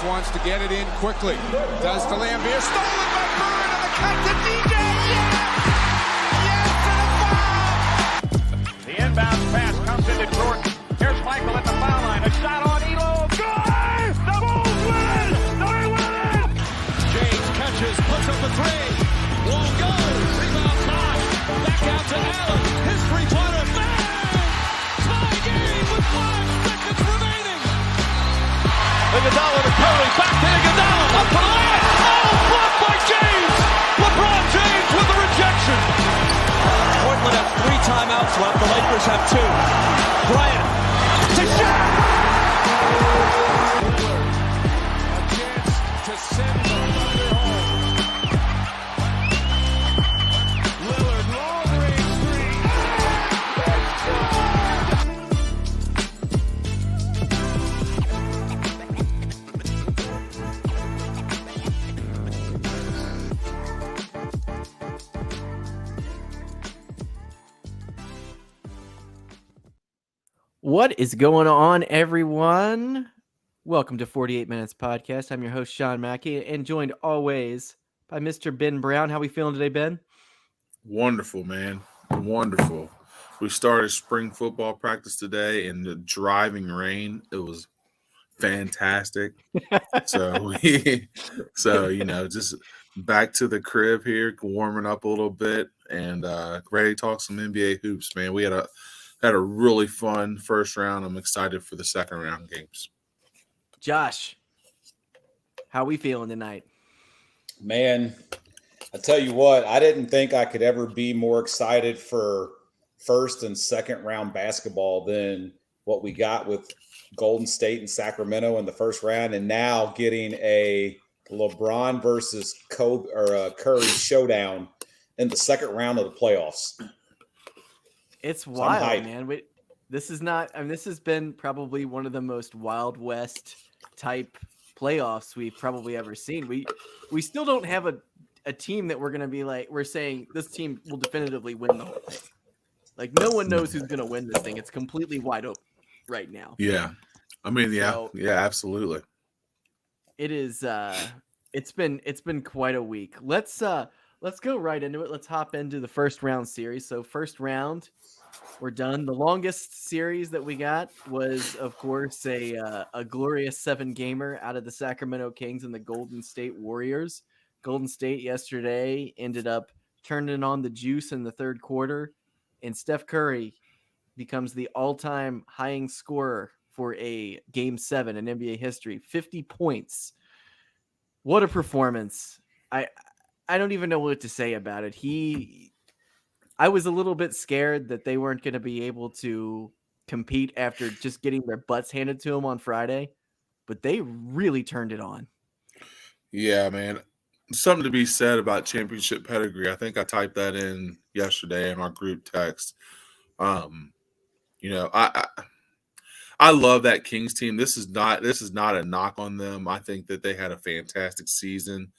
Just wants to get it in quickly. Does to Lambier. Stolen by Bird on the cut to DJ. Yes! Yes to the foul! The inbound pass comes into Jordan. Here's Michael at the foul line. A shot on Elo. Good! The Bulls win! They win! James catches, puts up the three. Won't go. Rebound time. Back out to Allen. His three-pointer. Bang! Tie game with 5 seconds remaining. Iguodala to Curry. Back to Iguodala. Up for the layup. Oh, blocked by James. LeBron James with the rejection. Portland has 3 timeouts left. The Lakers have 2. Bryant to shot. A chance to send the Thunder home. Lillard, long-range three. What is going on, everyone? Welcome to 48 Minutes Podcast. I'm your host, Sean Mackey, and joined always by Mr. Ben Brown. How we feeling today, Ben? Wonderful, man. Wonderful. We started spring football practice today in the driving rain. It was fantastic. So just back to the crib here, warming up a little bit, and ready to talk some NBA hoops, man. We had a really fun first round. I'm excited for the second round games. Josh, how we feeling tonight? Man, I tell you what, I didn't think I could ever be more excited for first and second round basketball than what we got with Golden State and Sacramento in the first round, and now getting a LeBron versus Kobe or Curry showdown in the second round of the playoffs. It's wild, man. This has been probably one of the most Wild West type playoffs we've probably ever seen. We still don't have a team that we're going to be like, we're saying this team will definitively win the whole thing. Like, no one knows who's going to win this thing. It's completely wide open right now. Yeah. I mean, yeah, absolutely. It is, it's been quite a week. Let's go right into it. Let's hop into the first round series. So first round, we're done. The longest series that we got was, of course, a glorious 7-gamer out of the Sacramento Kings and the Golden State Warriors. Golden State yesterday ended up turning on the juice in the third quarter, and Steph Curry becomes the all-time highest scorer for a Game 7 in NBA history. 50 points. What a performance. I don't even know what to say about it. I was a little bit scared that they weren't going to be able to compete after just getting their butts handed to them on Friday, but they really turned it on. Yeah, man. Something to be said about championship pedigree. I think I typed that in yesterday in our group text. I love that Kings team. This is not a knock on them. I think that they had a fantastic season.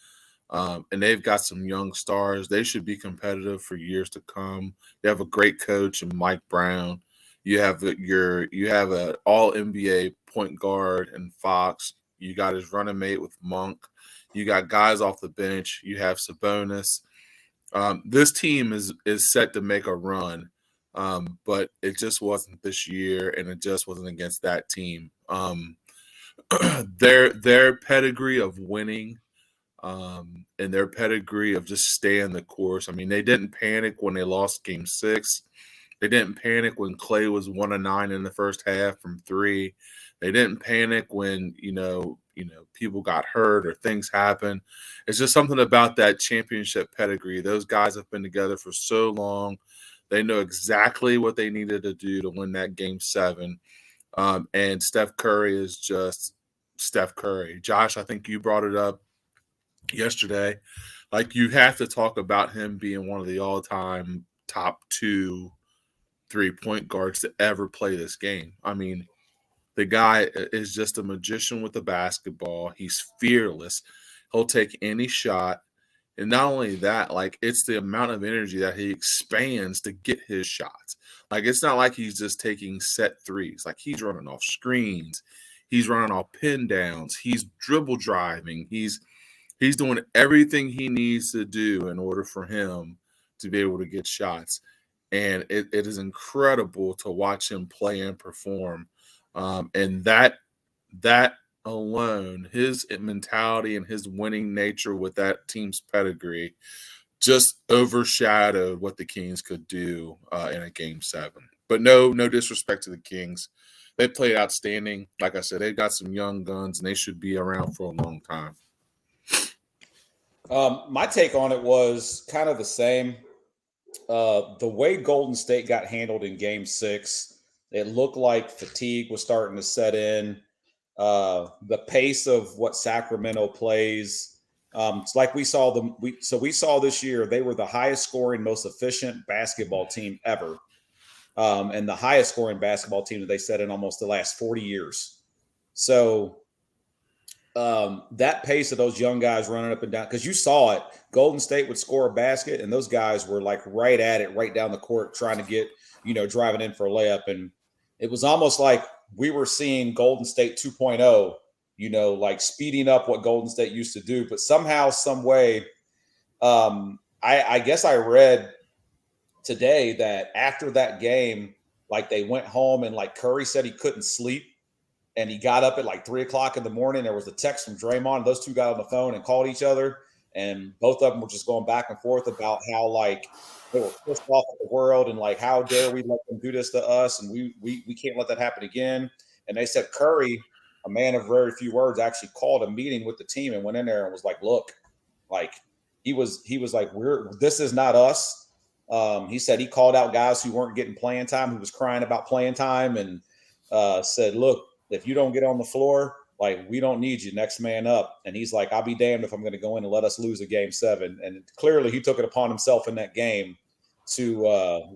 And they've got some young stars. They should be competitive for years to come. You have a great coach in Mike Brown. You have an all NBA point guard in Fox. You got his running mate with Monk. You got guys off the bench. You have Sabonis. This team is set to make a run, but it just wasn't this year, and it just wasn't against that team. Their pedigree of winning. And their pedigree of just staying the course. I mean, they didn't panic when they lost Game 6. They didn't panic when Clay was 1 of 9 in the first half from 3. They didn't panic when people got hurt or things happened. It's just something about that championship pedigree. Those guys have been together for so long. They know exactly what they needed to do to win that Game 7. And Steph Curry is just Steph Curry. Josh, I think you brought it up yesterday. Like, you have to talk about him being one of the all-time top 2 3-point guards to ever play this game. I mean, the guy is just a magician with the basketball. He's fearless. He'll take any shot. And not only that, like, it's the amount of energy that he expands to get his shots. Like, it's not like he's just taking set threes. Like, he's running off screens. He's running all pin downs. He's dribble driving. He's doing everything he needs to do in order for him to be able to get shots. And it is incredible to watch him play and perform. And that alone, his mentality and his winning nature with that team's pedigree just overshadowed what the Kings could do in a Game 7. But no disrespect to the Kings. They played outstanding. Like I said, they've got some young guns, and they should be around for a long time. My take on it was kind of the same. The way Golden State got handled in Game 6, it looked like fatigue was starting to set in. The pace of what Sacramento plays, it's like we saw them. We saw this year they were the highest scoring, most efficient basketball team ever, and the highest scoring basketball team that they said in almost the last 40 years. So that pace of those young guys running up and down, because you saw it, Golden State would score a basket, and those guys were like right at it, right down the court, trying to get, driving in for a layup. And it was almost like we were seeing Golden State 2.0, like speeding up what Golden State used to do. But somehow, some way, I guess I read today that after that game, like they went home and like Curry said he couldn't sleep. And he got up at like 3 o'clock in the morning. There was a text from Draymond. Those two got on the phone and called each other. And both of them were just going back and forth about how like they were pissed off at the world and like, how dare we let them do this to us? And we can't let that happen again. And they said Curry, a man of very few words, actually called a meeting with the team and went in there and was like, look, like he was like, this is not us. He said he called out guys who weren't getting playing time. He was crying about playing time and said, look, if you don't get on the floor, like, we don't need you, next man up. And he's like, I'll be damned if I'm going to go in and let us lose a Game 7. And clearly he took it upon himself in that game to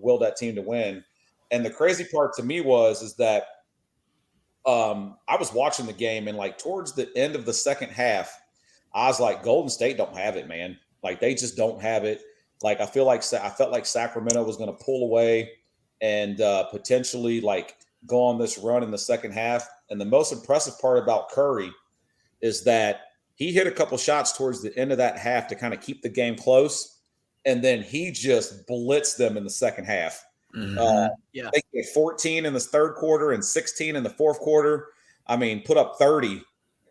will that team to win. And the crazy part to me is that I was watching the game, and like towards the end of the second half, I was like, Golden State don't have it, man. Like, they just don't have it. Like, I felt like Sacramento was going to pull away and potentially like go on this run in the second half. And the most impressive part about Curry is that he hit a couple shots towards the end of that half to kind of keep the game close. And then he just blitzed them in the second half. Yeah. They get 14 in the third quarter and 16 in the fourth quarter. I mean, put up 30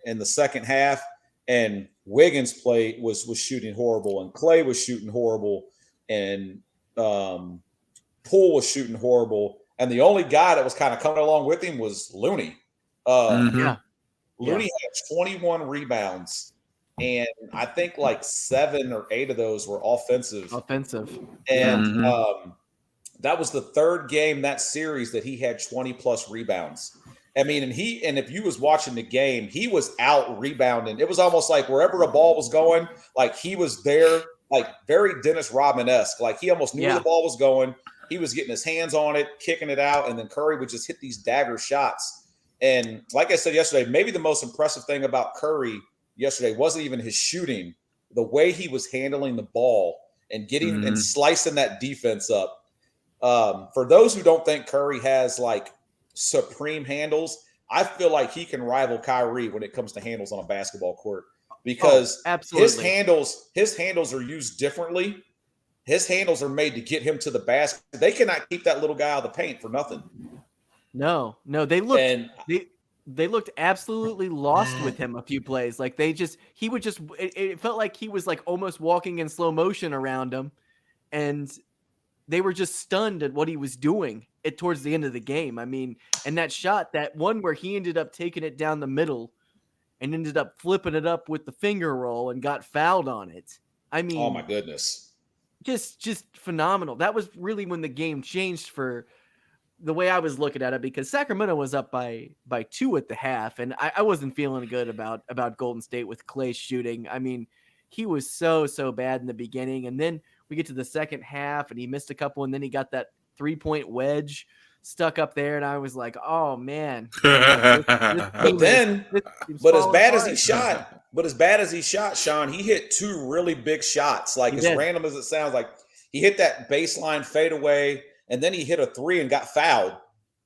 in the second half. And Wiggins was shooting horrible, and Clay was shooting horrible, and Poole was shooting horrible. And the only guy that was kind of coming along with him was Looney. Looney had 21 rebounds, and I think like 7 or 8 of those were offensive. And that was the third game that series that he had 20-plus rebounds. I mean, and if you was watching the game, he was out rebounding. It was almost like wherever a ball was going, like he was there, like very Dennis Rodman-esque. Like he almost knew the ball was going. He was getting his hands on it, kicking it out, and then Curry would just hit these dagger shots. And like I said yesterday, maybe the most impressive thing about Curry yesterday wasn't even his shooting, the way he was handling the ball and getting and slicing that defense up. For those who don't think Curry has like supreme handles, I feel like he can rival Kyrie when it comes to handles on a basketball court, because his handles are used differently. His handles are made to get him to the basket. They cannot keep that little guy out of the paint for nothing. No, they looked absolutely lost with him a few plays. Like it felt like he was like almost walking in slow motion around him, and they were just stunned at what he was doing towards the end of the game. I mean, and that shot, that one where he ended up taking it down the middle and ended up flipping it up with the finger roll and got fouled on it. I mean, oh my goodness. Just phenomenal. That was really when the game changed for the way I was looking at it, because Sacramento was up by 2 at the half, and I wasn't feeling good about Golden State with Clay shooting. I mean, he was so bad in the beginning, and then we get to the second half and he missed a couple, and then he got that 3-point wedge stuck up there, and I was like, oh man. But as bad as he shot, Sean, he hit 2 really big shots. Like, as random as it sounds, like he hit that baseline fadeaway, and then he hit a 3 and got fouled.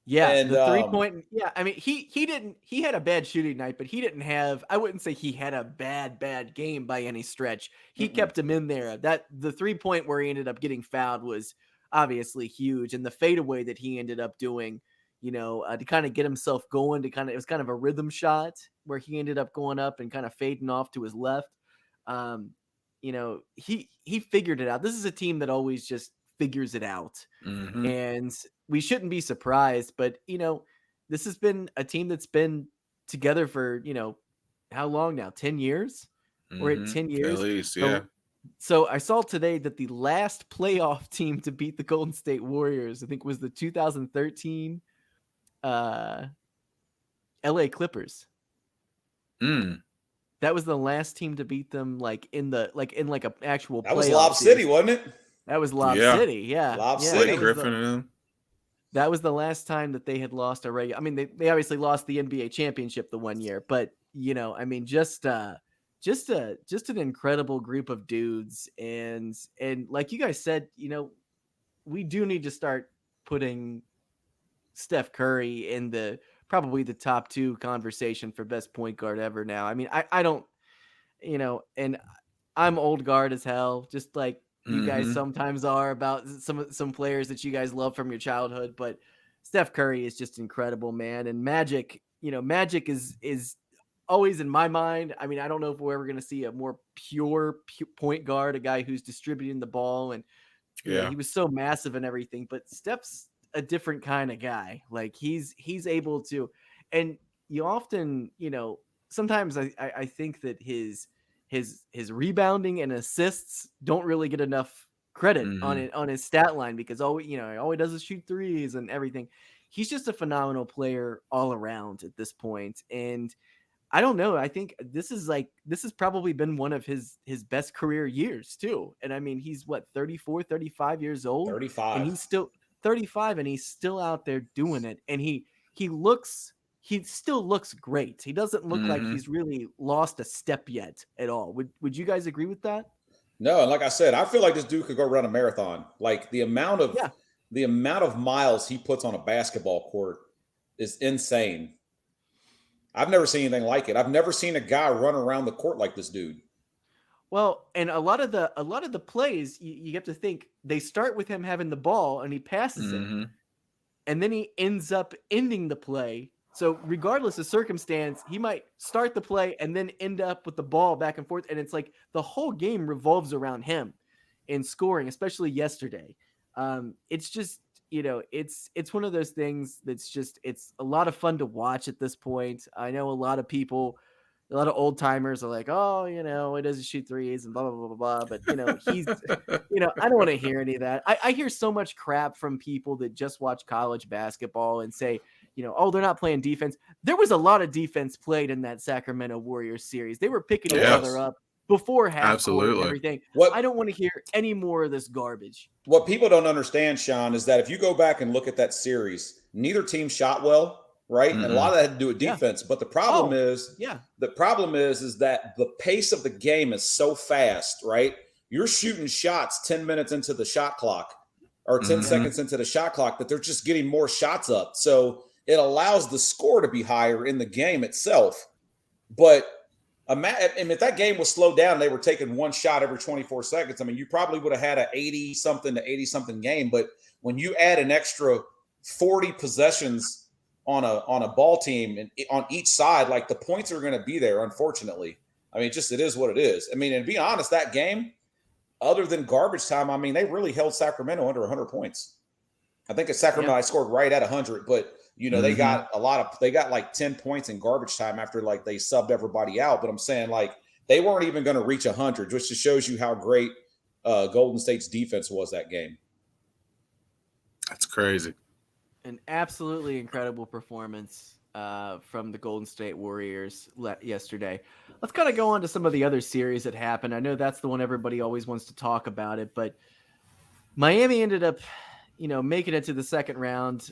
Yeah, And the 3-point. Yeah, I mean, he had a bad shooting night, but he didn't have. I wouldn't say he had a bad game by any stretch. He kept him in there. That the 3-point where he ended up getting fouled was obviously huge, and the fadeaway that he ended up doing, to kind of get himself going, it was kind of a rhythm shot where he ended up going up and kind of fading off to his left. He figured it out. This is a team that always just figures it out. Mm-hmm. And we shouldn't be surprised, but this has been a team that's been together for, how long now? 10 years? We're at 10 years. At least, yeah. So I saw today that the last playoff team to beat the Golden State Warriors, I think, was the 2013 LA Clippers. That was the last team to beat them, in an actual playoff. That was Lob City, wasn't it? That was Lob City, yeah. Lob yeah, City. Griffin and them. That was the last time that they had lost a regular. I mean, they obviously lost the NBA championship the one year, but just an incredible group of dudes, and like you guys said, we do need to start putting Steph Curry in probably the top 2 conversation for best point guard ever now. I mean, I don't, and I'm old guard as hell, just like you guys sometimes are about some players that you guys love from your childhood, but Steph Curry is just incredible, man. And Magic is always in my mind. I mean, I don't know if we're ever going to see a more pure point guard, a guy who's distributing the ball, and he was so massive and everything, but Steph's a different kind of guy. Like he's able to, and you often, sometimes I think that his rebounding and assists don't really get enough credit on his stat line, because all he does is shoot threes and everything. He's just a phenomenal player all around at this point. And I don't know. I think this has probably been one of his best career years too. And I mean, he's 34, 35 years old. 35. And he's still 35 and he's still out there doing it. And he still looks great. He doesn't look like he's really lost a step yet at all. Would you guys agree with that? No, and like I said, I feel like this dude could go run a marathon. Like the amount of miles he puts on a basketball court is insane. I've never seen anything like it. I've never seen a guy run around the court like this dude. Well, and a lot of the plays, you have to think they start with him having the ball and he passes it, and then he ends up ending the play. So regardless of circumstance, he might start the play and then end up with the ball back and forth. And it's like the whole game revolves around him in scoring, especially yesterday. It's just, it's one of those things it's a lot of fun to watch at this point. I know a lot of old timers are like, oh, he doesn't shoot threes and blah, blah, blah, blah, blah. But, he's, I don't want to hear any of that. I hear so much crap from people that just watch college basketball and say, oh, they're not playing defense. There was a lot of defense played in that Sacramento Warriors series. They were picking each other up before half court and everything. I don't want to hear any more of this garbage. What people don't understand, Sean, is that if you go back and look at that series, neither team shot well, right? And a lot of that had to do with defense. But the problem is that the pace of the game is so fast, right? You're shooting shots 10 minutes into the shot clock or 10 seconds into the shot clock that they're just getting more shots up. So it allows the score to be higher in the game itself. But if that game was slowed down, they were taking one shot every 24 seconds. I mean, you probably would have had an 80-something to 80-something game. But when you add an extra 40 possessions on a ball team and on each side, like the points are going to be there, unfortunately. I mean, it is what it is. I mean, and to be honest, that game, other than garbage time, I mean, they really held Sacramento under 100 points. I think at Sacramento, I scored right at 100, but they got like 10 points in garbage time after like they subbed everybody out. But I'm saying like they weren't even going to reach 100, which just shows you how great Golden State's defense was that game. That's crazy. An absolutely incredible performance from the Golden State Warriors yesterday. Let's kind of go on to some of the other series that happened. I know that's the one everybody always wants to talk about it, but Miami ended up, making it to the second round,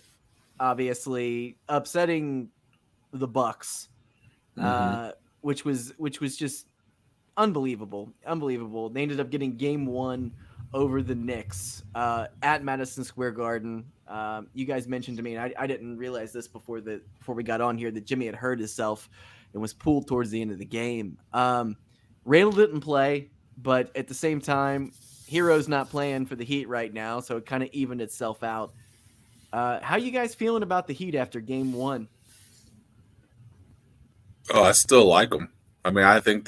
obviously upsetting the Bucks, which was just unbelievable. They ended up getting game 1 over the Knicks at Madison Square Garden. You guys mentioned to me, and I didn't realize this before we got on here, that Jimmy had hurt himself and was pulled towards the end of the game. Randall didn't play, but at the same time, Hero's not playing for the Heat right now, so it kind of evened itself out. How you guys feeling about the Heat after game 1? Oh, I still like them. I mean, I think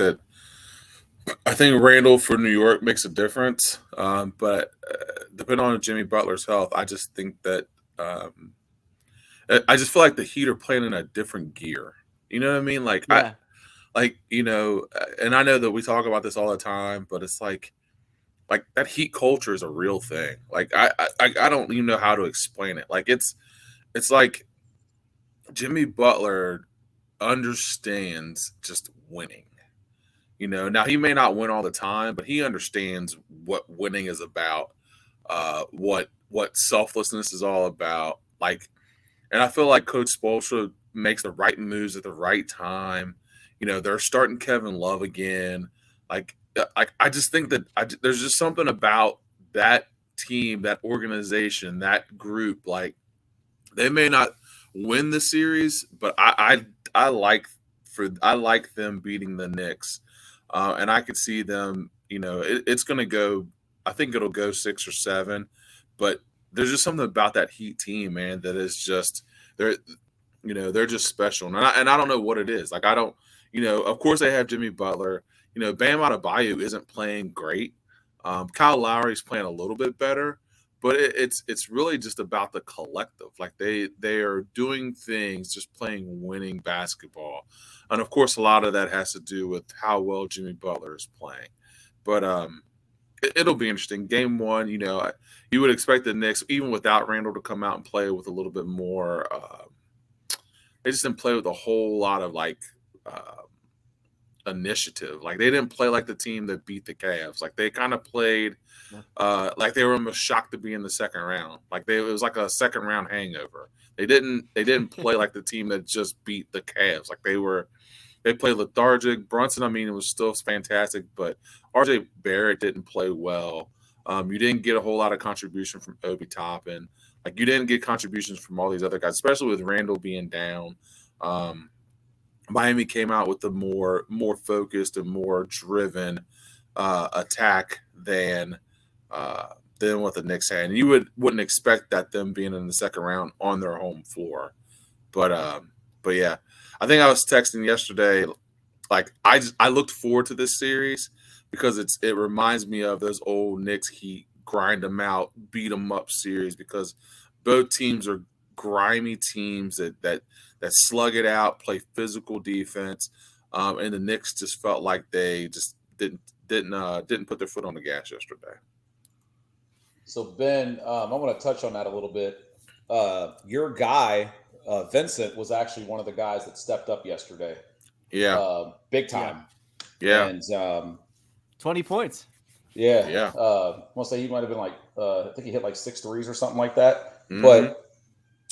Randall for New York makes a difference, but depending on Jimmy Butler's health, I just think that I just feel like the Heat are playing in a different gear. You know what I mean? Like, Yeah. And I know that we talk about this all the time, but it's like that Heat culture is a real thing. Like, I don't even know how to explain it. Like, it's like Jimmy Butler understands just winning. Now he may not win all the time, but he understands what winning is about, what selflessness is all about. Like, and I feel like Coach Spoelstra makes the right moves at the right time. They're starting Kevin Love again. Like I just think that there's just something about that team, that organization, that group. Like, they may not win the series, but I like them beating the Knicks. And I could see them, it's going to go, I think it'll go 6 or 7, but there's just something about that Heat team, man, that is just, they're just special. And I don't know what it is. Like, I don't, of course they have Jimmy Butler, Bam Adebayo isn't playing great. Kyle Lowry's playing a little bit better, but it's really just about the collective. Like, they are doing things, just playing winning basketball. And of course, a lot of that has to do with how well Jimmy Butler is playing. But it'll be interesting. Game 1, you would expect the Knicks, even without Randall, to come out and play with a little bit more. They just didn't play with a whole lot of initiative. Like, they didn't play like the team that beat the Cavs. Like, they kind of played like they were almost shocked to be in the second round. Like, it was like a second round hangover. They didn't play like the team that just beat the Cavs. Like, they played lethargic. Brunson, I mean, it was still fantastic, but RJ Barrett didn't play well. You didn't get a whole lot of contribution from Obi Toppin. Like, you didn't get contributions from all these other guys, especially with Randall being down. Miami came out with the more focused and more driven attack than what the Knicks had. And you wouldn't expect that, them being in the second round on their home floor. But yeah, I think I was texting yesterday. Like, I looked forward to this series because it reminds me of those old Knicks Heat grind them out, beat them up series, because both teams are grimy teams that slug it out, play physical defense, and the Knicks just felt like they just didn't put their foot on the gas yesterday. So, Ben, I want to touch on that a little bit. Your guy, Vincent, was actually one of the guys that stepped up yesterday. Yeah. Big time. Yeah. And 20 points. Yeah. Yeah. I want to say he might have been I think he hit 6 threes or something like that. Mm-hmm. But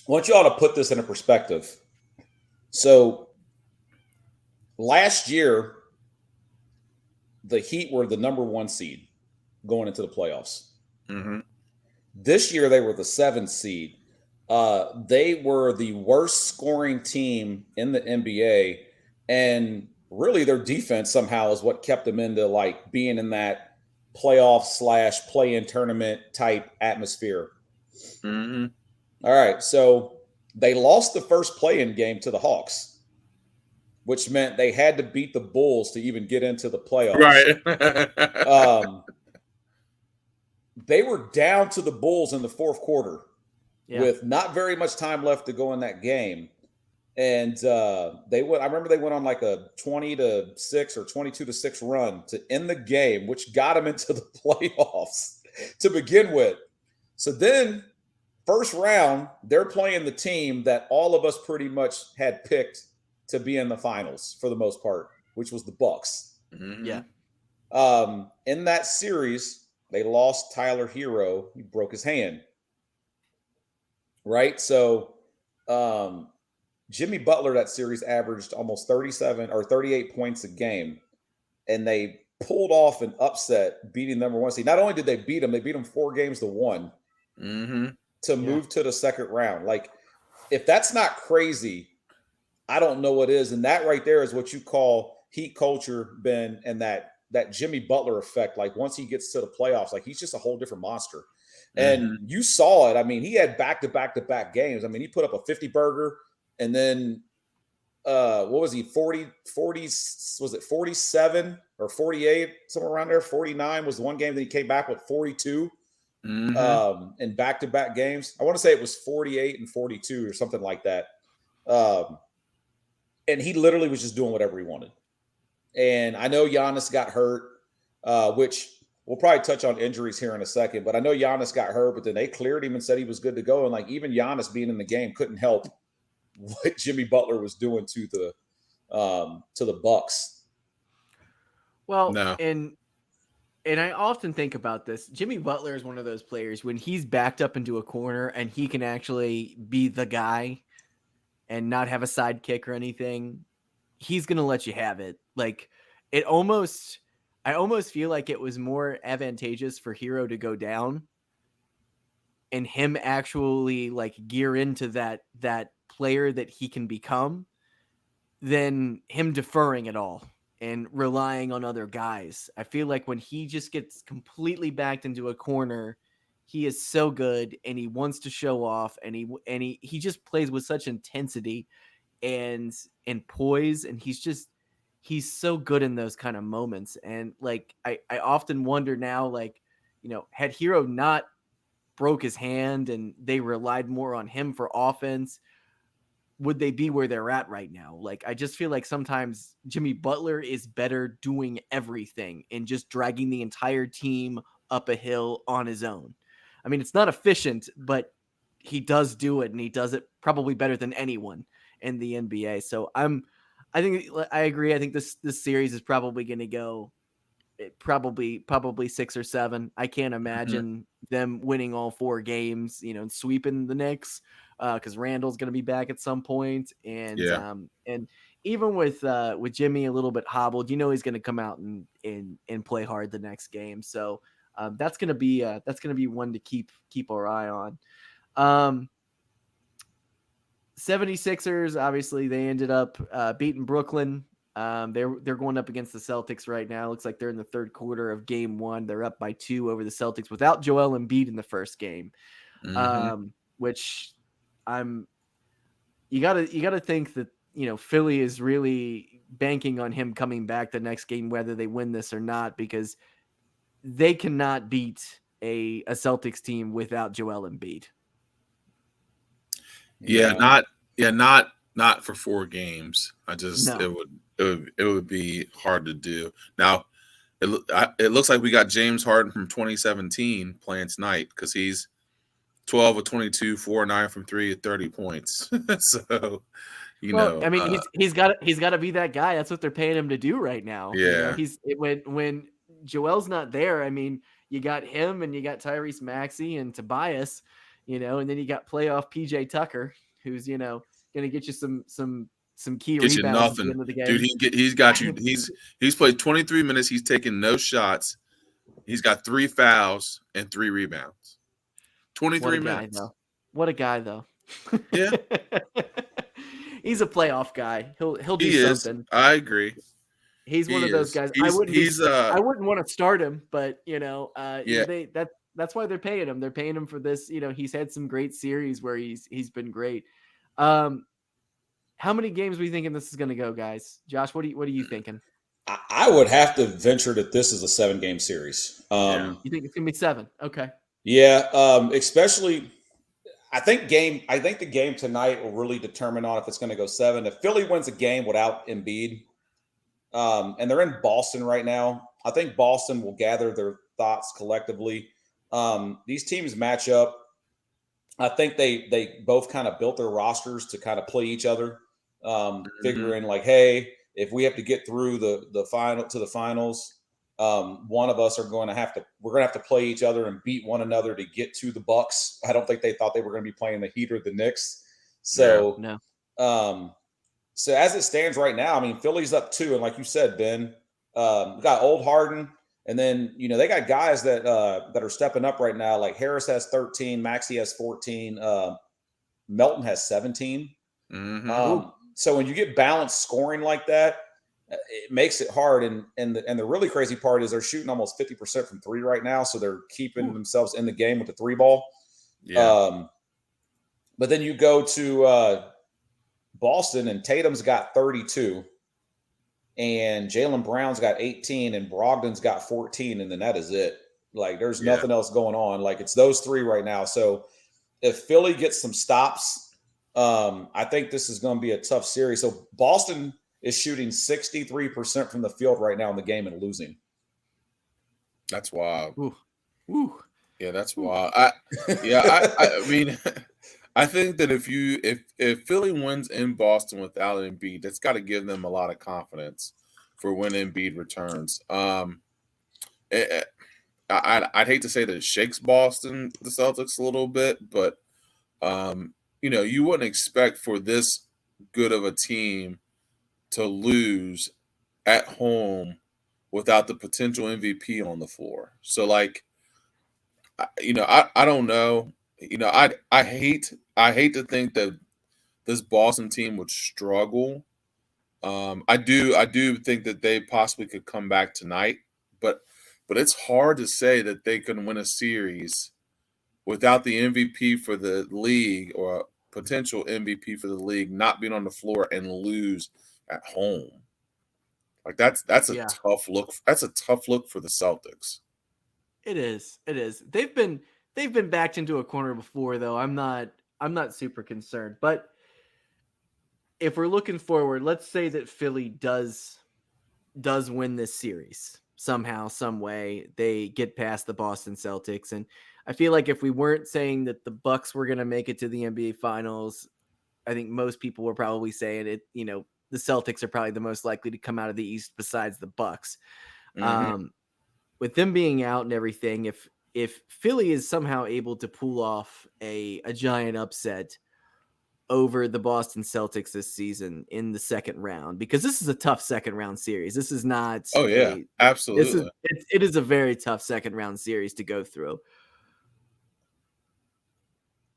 I want you all to put this into perspective. So, last year, the Heat were the number 1 seed going into the playoffs. Mm-hmm. This year, they were the 7th seed. They were the worst scoring team in the NBA, and really their defense somehow is what kept them into being in that playoff / play-in tournament type atmosphere. Mm-hmm. All right, so they lost the first play-in game to the Hawks, which meant they had to beat the Bulls to even get into the playoffs. Right. They were down to the Bulls in the fourth quarter with not very much time left to go in that game. And I remember they went on a 20-6 or 22-6 run to end the game, which got them into the playoffs to begin with. So then, first round, they're playing the team that all of us pretty much had picked to be in the finals for the most part, which was the Bucks. Mm-hmm. Yeah. In that series, they lost Tyler Hero. He broke his hand. Right? So Jimmy Butler that series averaged almost 37 or 38 points a game, and they pulled off an upset, beating number 1 seed. Not only did they beat them 4 games to 1. Mm-hmm. to move to the second round. Like, if that's not crazy, I don't know what is. And that right there is what you call heat culture, Ben, and that Jimmy Butler effect. Like, once he gets to the playoffs, like, he's just a whole different monster. And you saw it. I mean, he had back-to-back games. I mean, he put up a 50-burger, and then what was he, 40, was it 47 or 48, somewhere around there? 49 was the one game that he came back with 42 in back-to-back games. I want to say it was 48 and 42 or something like that. And he literally was just doing whatever he wanted. And I know Giannis got hurt, which we'll probably touch on injuries here in a second, but I know Giannis got hurt, but then they cleared him and said he was good to go. And like, even Giannis being in the game couldn't help what Jimmy Butler was doing to the Bucks. Well, No. and I often think about this. Jimmy Butler is one of those players when he's backed up into a corner and he can actually be the guy and not have a sidekick or anything. He's going to let you have it. Like, I almost feel like it was more advantageous for Hero to go down and him actually like gear into that player that he can become than him deferring it all and relying on other guys. I feel like when he just gets completely backed into a corner, he is so good and he wants to show off and he just plays with such intensity and poise, and he's so good in those kind of moments. And like I often wonder now, like, you know, had Hero not broke his hand and they relied more on him for offense, would they be where they're at right now? Like, I just feel like sometimes Jimmy Butler is better doing everything and just dragging the entire team up a hill on his own. I mean, it's not efficient, but he does do it, and he does it probably better than anyone in the NBA. So I agree. I think this series is probably going to go probably 6 or 7. I can't imagine them winning all 4 games, you know, and sweeping the Knicks, because Randall's going to be back at some point, and even with Jimmy a little bit hobbled, you know, he's going to come out and play hard the next game. So that's going to be one to keep our eye on. 76ers, obviously, they ended up beating Brooklyn. They're going up against the Celtics right now. Looks like they're in the third quarter of game 1. They're up by 2 over the Celtics without Joel Embiid in the first game, which you gotta think that, you know, Philly is really banking on him coming back the next game, whether they win this or not, because they cannot beat a Celtics team without Joel Embiid. Not for 4 games. It would be hard to do. Now, it looks like we got James Harden from 2017 playing tonight, because he's 12 of 22, 4-9 from 3 at 30 points. So, you know, I mean, he's got to be that guy. That's what they're paying him to do right now. Yeah, you know, when Joel's not there, I mean, you got him and you got Tyrese Maxey and Tobias, you know, and then you got playoff PJ Tucker, who's, you know, going to get you some key get rebounds you at the end of the game. Dude, he's got you. He's played 23 minutes. He's taken no shots. He's got 3 fouls and 3 rebounds. 23 minutes. What a guy, though. Yeah. He's a playoff guy. He'll do something. I agree. He's one of those guys. I wouldn't want to start him, but, you know, that's why they're paying him. They're paying him for this. You know, he's had some great series where he's been great. How many games are we thinking this is going to go, guys? Josh, what are you thinking? I would have to venture that this is a 7-game series. You think it's going to be 7? Okay. Yeah, especially I think the game tonight will really determine on if it's going to go 7. If Philly wins a game without Embiid, and they're in Boston right now, I think Boston will gather their thoughts collectively. These teams match up. I think they both kind of built their rosters to kind of play each other, figuring like, hey, if we have to get through the finals, one of us we're going to have to play each other and beat one another to get to the Bucks. I don't think they thought they were going to be playing the Heat or the Knicks. So, no. So as it stands right now, I mean, Philly's up 2, and like you said, Ben, we got old Harden. And then, they got guys that are stepping up right now. Like Harris has 13, Maxey has 14, Melton has 17. So when you get balanced scoring like that, it makes it hard. And the really crazy part is they're shooting almost 50% from three right now. So they're keeping themselves in the game with the three ball. Yeah. But then you go to Boston, and Tatum's got 32. And Jaylen Brown's got 18 and Brogdon's got 14. And then that is it. Like there's nothing else going on. Like it's those three right now. So if Philly gets some stops, I think this is going to be a tough series. So Boston is shooting 63% from the field right now in the game and losing. That's wild. Ooh. Yeah, that's wild. I mean, I think that if Philly wins in Boston without Embiid, that's got to give them a lot of confidence for when Embiid returns. I'd hate to say that it shakes Boston, the Celtics, a little bit, but you wouldn't expect for this good of a team to lose at home without the potential MVP on the floor. So, like, I don't know. I hate to think that this Boston team would struggle. I do think that they possibly could come back tonight, but it's hard to say that they can win a series without the MVP for the league or a potential MVP for the league not being on the floor and lose at home. Like that's a tough look. That's a tough look for the Celtics. It is. They've been backed into a corner before, though. I'm not super concerned. But if we're looking forward, let's say that Philly does win this series somehow, some way. They get past the Boston Celtics, and I feel like if we weren't saying that the Bucks were going to make it to the NBA Finals, I think most people were probably saying it. The Celtics are probably the most likely to come out of the East besides the Bucks. With them being out and everything, if Philly is somehow able to pull off a giant upset over the Boston Celtics this season in the second round, because this is a tough second round series. This is not. Oh yeah, absolutely. It is a very tough second round series to go through.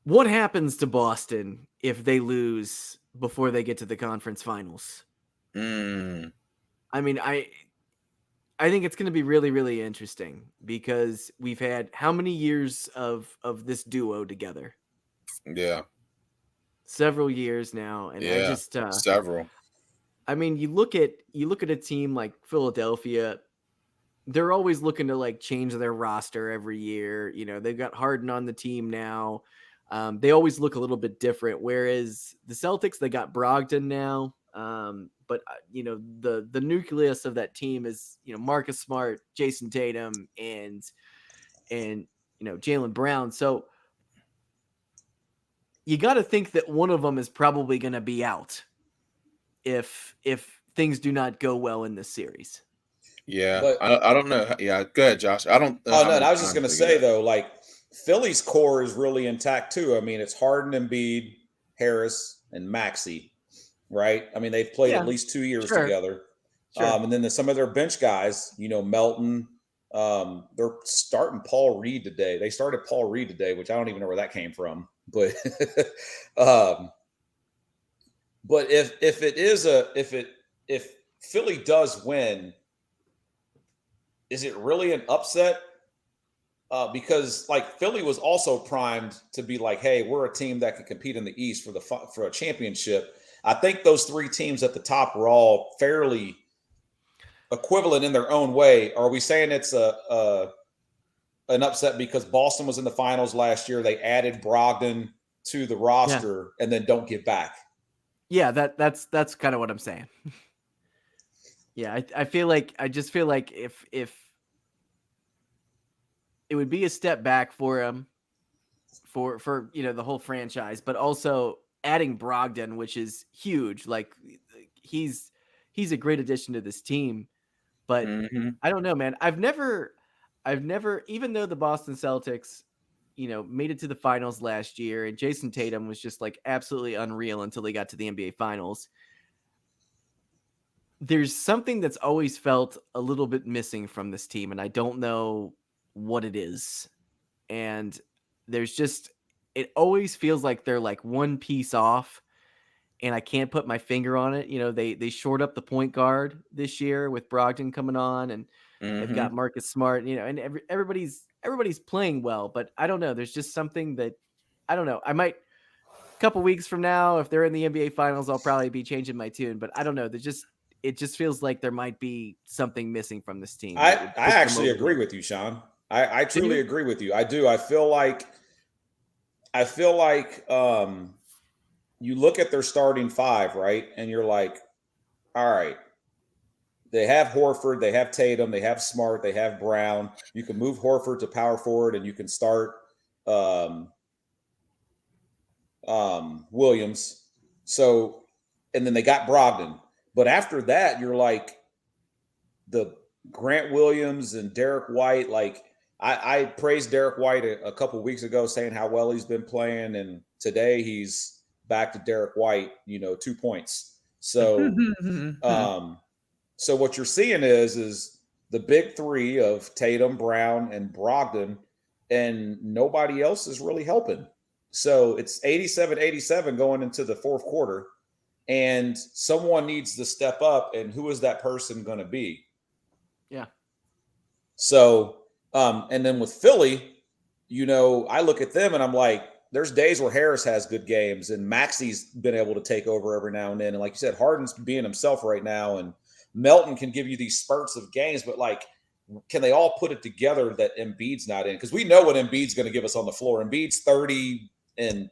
What happens to Boston if they lose before they get to the conference finals? I mean, I think it's going to be really, really interesting because we've had how many years of this duo together? Yeah. Several years now. And I just several. I mean, you look at a team like Philadelphia, they're always looking to like change their roster every year. They've got Harden on the team now. They always look a little bit different. Whereas the Celtics, they got Brogdon now. But the nucleus of that team is, Marcus Smart, Jason Tatum, and Jaylen Brown. So you got to think that one of them is probably going to be out if things do not go well in this series. Yeah, but I don't know. Yeah, go ahead, Josh. I don't. Oh no, I was just going to say though, like Philly's core is really intact too. I mean, it's Harden, Embiid, Harris, and Maxey, right? I mean, they've played at least 2 years together. Sure. And then there's some of their bench guys, Melton. They're starting Paul Reed today. They started Paul Reed today, which I don't even know where that came from. But but if Philly does win, is it really an upset? Because like Philly was also primed to be like, hey, we're a team that can compete in the East for a championship. I think those three teams at the top were all fairly equivalent in their own way. Are we saying it's an upset because Boston was in the finals last year? They added Brogdon to the roster and then don't get back. Yeah, that's kind of what I'm saying. Yeah, I just feel like if it would be a step back for him for the whole franchise, but also adding Brogdon, which is huge. Like he's a great addition to this team. But I don't know, man. I've never, even though the Boston Celtics, made it to the finals last year and Jason Tatum was just like absolutely unreal until they got to the NBA Finals. there's something that's always felt a little bit missing from this team, and I don't know what it is. And there's just, it always feels like they're like one piece off, and I can't put my finger on it. They shored up the point guard this year with Brogdon coming on, and they've got Marcus Smart, and everybody's playing well, but I don't know. There's just something that I don't know. I might a couple weeks from now, if they're in the NBA finals, I'll probably be changing my tune, but I don't know. It just feels like there might be something missing from this team. I actually agree with you, Sean. I truly agree with you. I do. I feel like you look at their starting five, right? And you're like, all right, they have Horford, they have Tatum, they have Smart, they have Brown. You can move Horford to power forward and you can start Williams. So, and then they got Brogdon. But after that, you're like the Grant Williams and Derek White. Like I praised Derek White a couple of weeks ago, saying how well he's been playing, and today he's back to Derek White. 2 points. So, so what you're seeing is the big three of Tatum, Brown, and Brogdon, and nobody else is really helping. So it's 87-87 going into the fourth quarter. And someone needs to step up, and who is that person going to be? Yeah. So, and then with Philly, I look at them and I'm like, there's days where Harris has good games and Maxi's been able to take over every now and then. And like you said, Harden's being himself right now, and Melton can give you these spurts of games, but like, can they all put it together that Embiid's not in? Because we know what Embiid's going to give us on the floor. Embiid's 30 and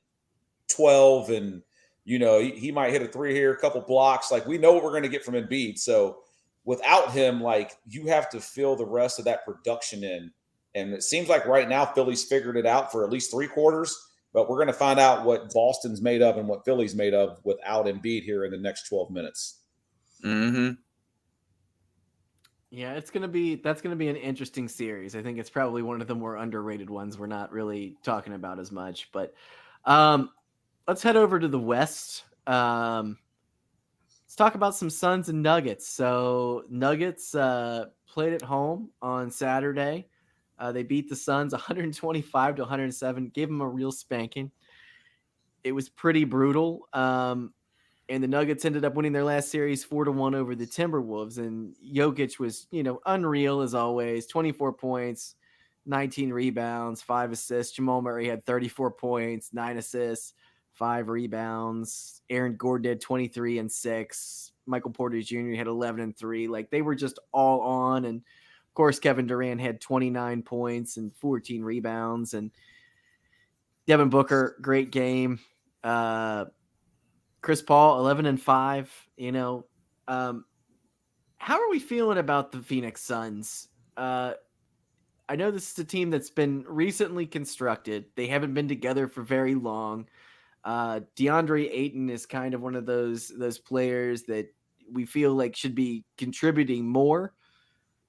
12 and he might hit a three here, a couple blocks. Like, we know what we're going to get from Embiid. So without him, like, you have to fill the rest of that production in. And it seems like right now Philly's figured it out for at least 3 quarters, but we're going to find out what Boston's made of and what Philly's made of without Embiid here in the next 12 minutes. Mm-hmm. Yeah, that's going to be an interesting series. I think it's probably one of the more underrated ones we're not really talking about as much, but let's head over to the West. Let's talk about some Suns and Nuggets. So Nuggets played at home on Saturday. They beat the Suns 125-107, gave them a real spanking. It was pretty brutal. And the Nuggets ended up winning their last series 4-1 over the Timberwolves. And Jokic was, unreal as always. 24 points, 19 rebounds, 5 assists. Jamal Murray had 34 points, 9 assists, 5 rebounds. Aaron Gordon did 23 and 6. Michael Porter Jr. had 11 and 3. Like, they were just all on. And of course, Kevin Durant had 29 points and 14 rebounds. And Devin Booker, great game. Chris Paul, 11 and 5. How are we feeling about the Phoenix Suns? I know this is a team that's been recently constructed. They haven't been together for very long. DeAndre Ayton is kind of one of those players that we feel like should be contributing more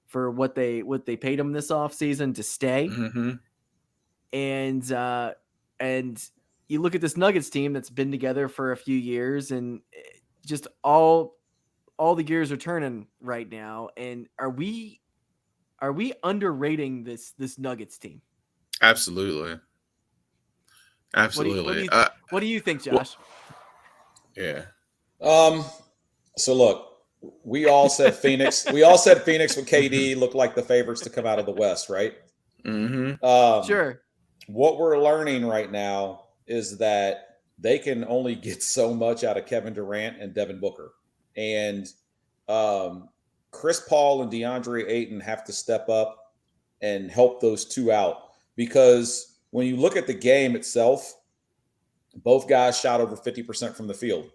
for what they paid him this offseason to stay. Mm-hmm. And you look at this Nuggets team that's been together for a few years, and just all the gears are turning right now. And are we underrating this Nuggets team? Absolutely. Absolutely. What do you think, Josh? Yeah. So look, we all said Phoenix. We all said Phoenix with KD looked like the favorites to come out of the West, right? Mm-hmm. Sure. What we're learning right now is that they can only get so much out of Kevin Durant and Devin Booker. And Chris Paul and DeAndre Ayton have to step up and help those two out. Because when you look at the game itself, both guys shot over 50% from the field.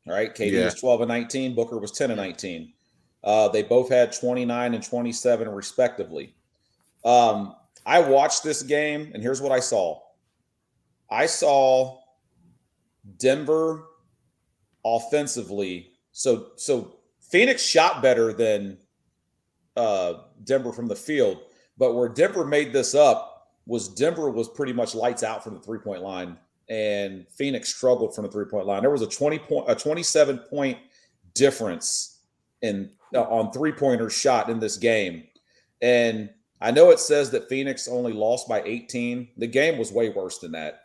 All right, KD was 12 and 19, Booker was 10 and 19. They both had 29 and 27 respectively. I watched this game, and here's what I saw. I saw Denver offensively. So Phoenix shot better than Denver from the field, but where Denver made this up was Denver was pretty much lights out from the 3-point line, and Phoenix struggled from the 3-point line. There was a 27-point difference on 3-pointers shot in this game. And I know it says that Phoenix only lost by 18. The game was way worse than that.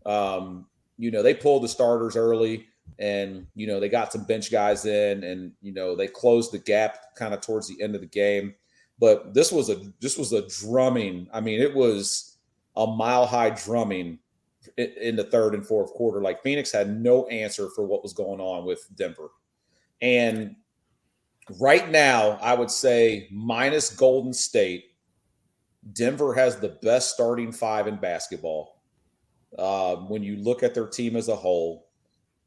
They pulled the starters early, and they got some bench guys in, and they closed the gap kind of towards the end of the game. But this was a drumming. I mean, it was a mile-high drumming in the third and fourth quarter. Like, Phoenix had no answer for what was going on with Denver. And right now, I would say minus Golden State, Denver has the best starting five in basketball when you look at their team as a whole.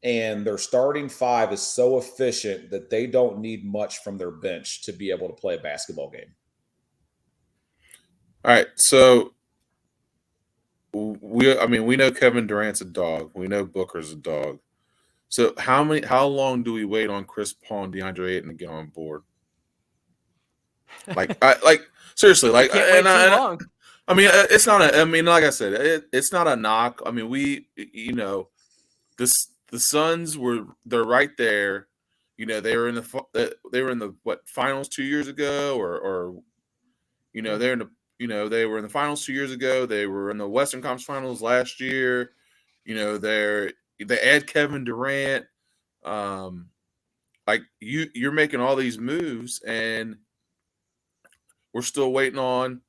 And their starting five is so efficient that they don't need much from their bench to be able to play a basketball game. All right, so we know Kevin Durant's a dog. We know Booker's a dog. So how long do we wait on Chris Paul and DeAndre Ayton to get on board? Seriously, Can't wait too long. I mean, it's not a. I mean, like I said, it's not a knock. I mean, the Suns they're right there. They were in the finals 2 years ago, or they're in the. They were in the finals 2 years ago. They were in the Western Conference Finals last year. They add Kevin Durant. You're making all these moves, and we're still waiting on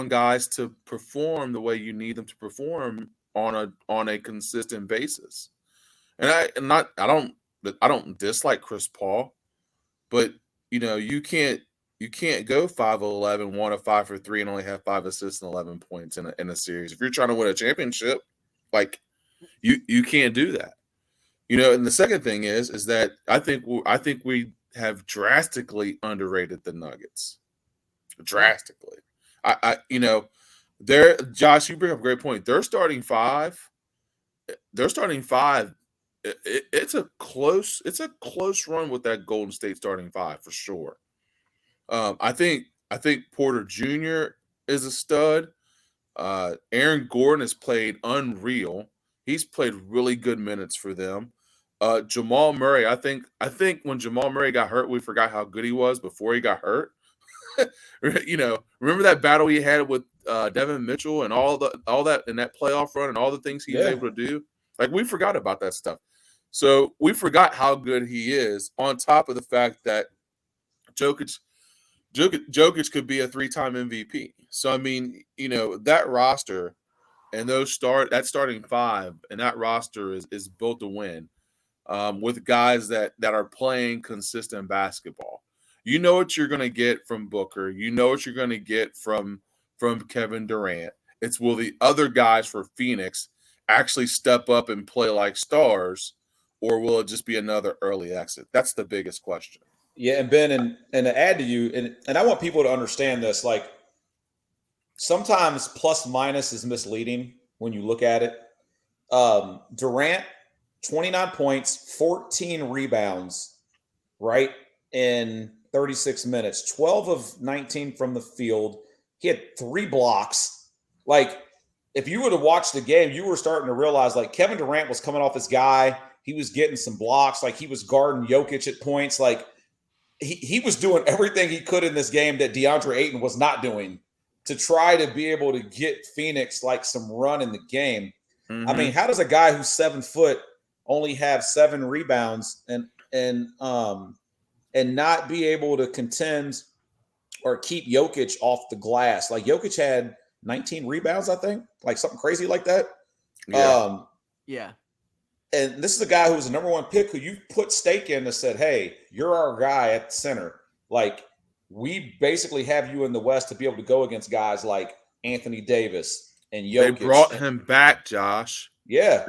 guys to perform the way you need them to perform on a consistent basis. And I don't dislike Chris Paul, but you can't go 5-11, 1 of 5 for 3, and only have 5 assists and 11 points in a series. If you're trying to win a championship, you can't do that. And the second thing is that I think we have drastically underrated the Nuggets. Drastically. Josh, you bring up a great point. Their starting five. It's a close run with that Golden State starting five for sure. I think Porter Jr. is a stud. Aaron Gordon has played unreal. He's played really good minutes for them. Jamal Murray, I think when Jamal Murray got hurt, we forgot how good he was before he got hurt. Remember that battle he had with Devin Mitchell and all that in that playoff run and all the things he was able to do? We forgot about that stuff. So we forgot how good he is, on top of the fact that Jokic could be a 3-time MVP. So, I mean, that roster and that starting five and that roster is built to win with guys that are playing consistent basketball. You know what you're going to get from Booker. You know what you're going to get from Kevin Durant. It's will the other guys for Phoenix actually step up and play like stars, or will it just be another early exit? That's the biggest question. Yeah, and Ben, and to add to you, and I want people to understand this, sometimes plus minus is misleading when you look at it. Durant, 29 points, 14 rebounds, right, in 36 minutes, 12 of 19 from the field. He had 3 blocks. If you would have watched the game, you were starting to realize, Kevin Durant was coming off his guy. He was getting some blocks. He was guarding Jokic at points. He was doing everything he could in this game that DeAndre Ayton was not doing to try to be able to get Phoenix some run in the game. Mm-hmm. I mean, how does a guy who's 7 foot only have 7 rebounds and not be able to contend or keep Jokic off the glass? Jokic had 19 rebounds, I think, something crazy like that. Yeah. Yeah. And this is a guy who was the number 1 pick who you put stake in and said, hey, you're our guy at the center. We basically have you in the West to be able to go against guys like Anthony Davis and Jokic. They brought him back, Josh. Yeah.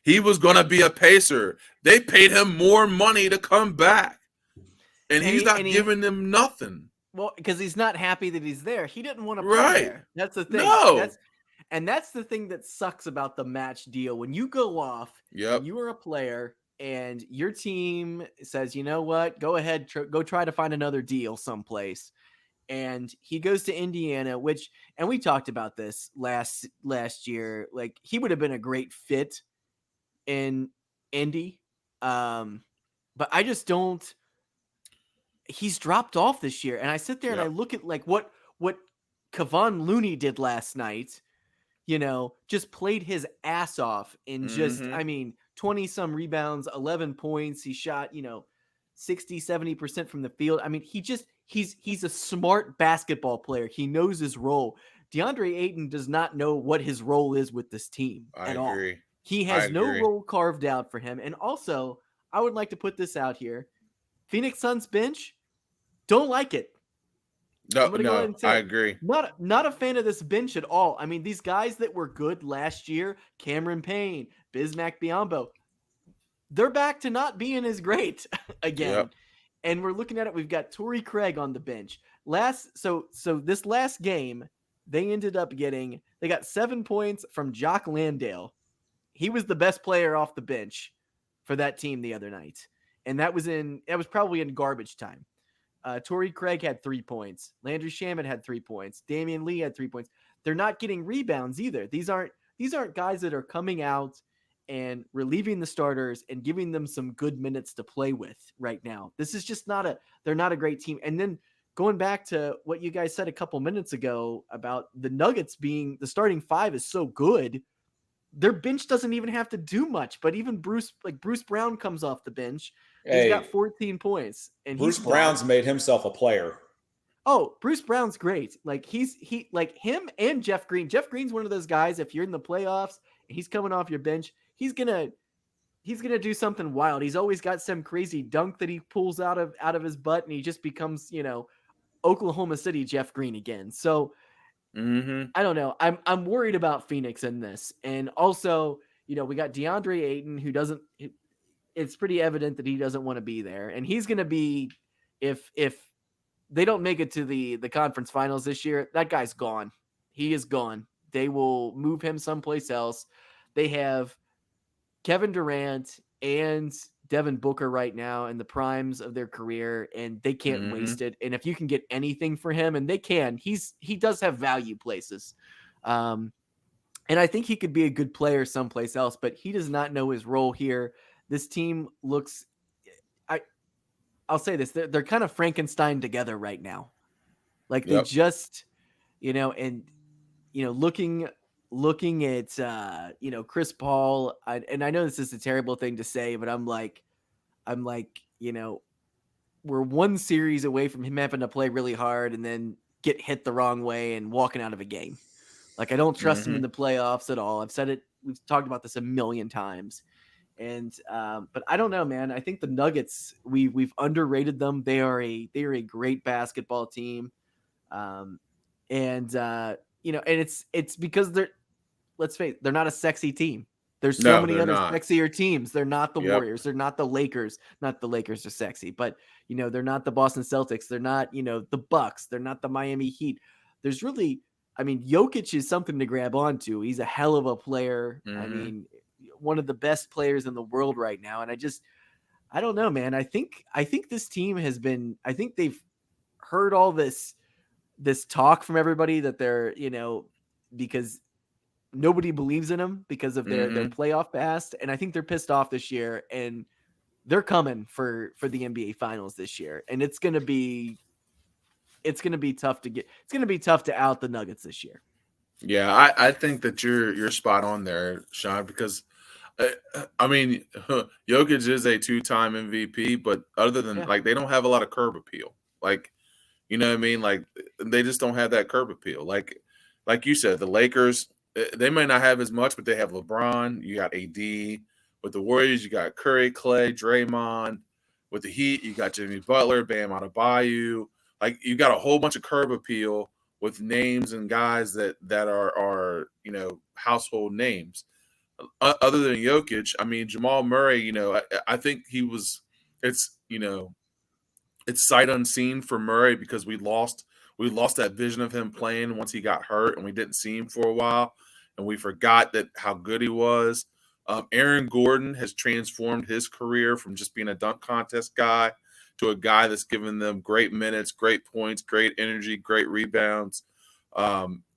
He was going to be a Pacer. They paid him more money to come back. And he's not giving them nothing. Well, because he's not happy that he's there. He didn't want to play there. That's the thing. No. That's the thing that sucks about the match deal. When you go off, and you are a player, and your team says, you know what, go ahead, go try to find another deal someplace. And he goes to Indiana, and we talked about this last year. He would have been a great fit in Indy. But I just don't. he's dropped off this year. And I sit there and I look at like what Kevon Looney did last night, just played his ass off and just, 20 some rebounds, 11 points. He shot, 60, 70% from the field. I mean, he's a smart basketball player. He knows his role. DeAndre Ayton does not know what his role is with this team at all. He has no role carved out for him. And also, I would like to put this out here. Phoenix Suns bench, don't like it. No, I agree. Not a fan of this bench at all. I mean, these guys that were good last year, Cameron Payne, Bismack Biyombo, they're back to not being as great again. Yep. And we're looking at it. We've got Torrey Craig on the bench. So this last game, they got 7 points from Jock Landale. He was the best player off the bench for that team the other night. And that was probably in garbage time. Torrey Craig had 3 points. Landry Shamet had 3 points. Damian Lee had 3 points. They're not getting rebounds either. These aren't guys that are coming out and relieving the starters and giving them some good minutes to play with right now. This is just they're not a great team. And then going back to what you guys said a couple minutes ago about the Nuggets being the starting five is so good, their bench doesn't even have to do much. But even Bruce Brown comes off the bench. He's got 14 points. And Bruce Brown's made himself a player. Oh, Bruce Brown's great. Like he like him and Jeff Green. Jeff Green's one of those guys, if you're in the playoffs and he's coming off your bench, he's gonna do something wild. He's always got some crazy dunk that he pulls out of his butt, and he just becomes, Oklahoma City Jeff Green again. So I don't know. I'm worried about Phoenix in this. And also, we got DeAndre Ayton, who doesn't. It's pretty evident that he doesn't want to be there, and he's going to be if they don't make it to the conference finals this year, that guy's gone. He is gone. They will move him someplace else. They have Kevin Durant and Devin Booker right now in the primes of their career, and they can't waste it. And if you can get anything for him, and they can, he does have value places. And I think he could be a good player someplace else, but he does not know his role here. This team looks, I'll say this, they're kind of Frankenstein together right now. Like they just, looking at, Chris Paul, and I know this is a terrible thing to say, but I'm like, we're one series away from him having to play really hard and then get hit the wrong way and walking out of a game. Like, I don't trust him in the playoffs at all. I've said it. We've talked about this a million times. And, but I don't know, man. I think the Nuggets, we've underrated them. They are a great basketball team. And it's because let's face it, they're not a sexy team. There's so many other sexier teams. They're not the Warriors. They're not the Lakers. Not the Lakers are sexy, but they're not the Boston Celtics. They're not, the Bucks. They're not the Miami Heat. There's really, Jokic is something to grab onto. He's a hell of a player. One of the best players in the world right now. And I don't know, man. I think this team has been, I think they've heard all this talk from everybody that they're, because nobody believes in them because of their playoff past. And I think they're pissed off this year, and they're coming for the NBA finals this year. And it's going to be tough to out the Nuggets this year. Yeah. I think that you're spot on there, Sean, because Jokic is a 2-time MVP, but other than they don't have a lot of curb appeal. Like, you know what I mean? Like, they just don't have that curb appeal. Like you said, the Lakers, they may not have as much, but they have LeBron. You got AD. With the Warriors, you got Curry, Clay, Draymond. With the Heat, you got Jimmy Butler, Bam Adebayo. Like, you got a whole bunch of curb appeal with names and guys that are household names. Other than Jokic, Jamal Murray, I think it's sight unseen for Murray because we lost that vision of him playing once he got hurt, and we didn't see him for a while, and we forgot how good he was. Aaron Gordon has transformed his career from just being a dunk contest guy to a guy that's given them great minutes, great points, great energy, great rebounds.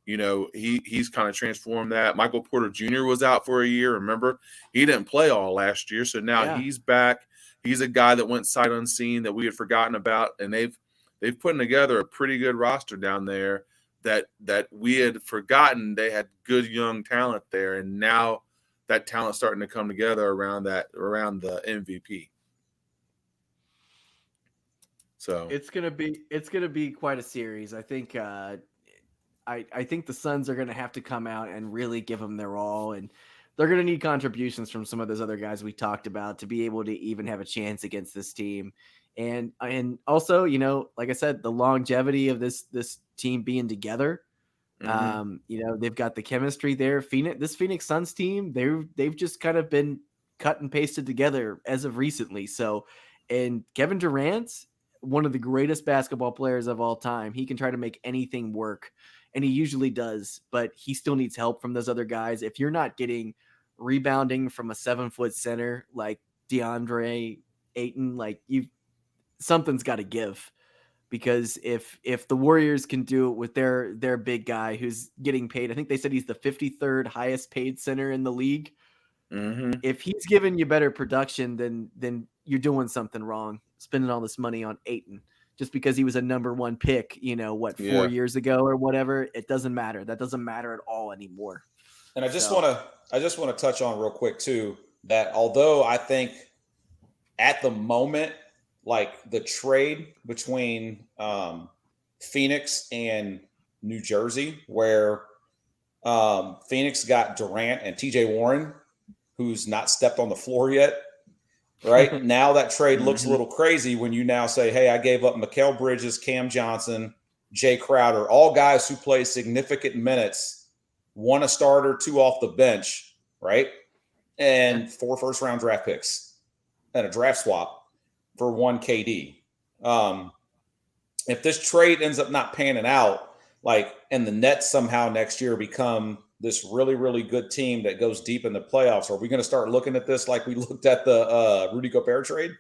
He's kind of transformed that. Michael Porter Jr. was out for a year. Remember, he didn't play all last year. So now he's back. He's a guy that went sight unseen that we had forgotten about, and they've put together a pretty good roster down there that we had forgotten they had good young talent there, and now that talent's starting to come together around the MVP. So it's gonna be quite a series. I think I think the Suns are gonna have to come out and really give them their all, and they're gonna need contributions from some of those other guys we talked about to be able to even have a chance against this team. And also, like I said, the longevity of this team being together. They've got the chemistry there. This Phoenix Suns team, they've just kind of been cut and pasted together as of recently. So, and Kevin Durant, one of the greatest basketball players of all time, he can try to make anything work, and he usually does, but he still needs help from those other guys. If you're not getting rebounding from a 7-foot center like DeAndre Ayton, like something's got to give. Because if the Warriors can do it with their big guy who's getting paid, I think they said he's the 53rd highest paid center in the league. If he's giving you better production, then you're doing something wrong, spending all this money on Ayton just because he was a number 1 pick, 4 years ago or whatever. It doesn't matter. That doesn't matter at all anymore. And I just want to touch on real quick too that although I think at the moment, like the trade between Phoenix and New Jersey, where Phoenix got Durant and TJ Warren, who's not stepped on the floor yet, right? Now that trade looks a little crazy when you now say, hey, I gave up Mikal Bridges, Cam Johnson, Jay Crowder, all guys who play significant minutes, 1 a starter, 2 off the bench, right? And 4 first-round draft picks and a draft swap for 1 KD. If this trade ends up not panning out, and the Nets somehow next year become this really, really good team that goes deep in the playoffs, are we going to start looking at this like we looked at the Rudy Gobert trade?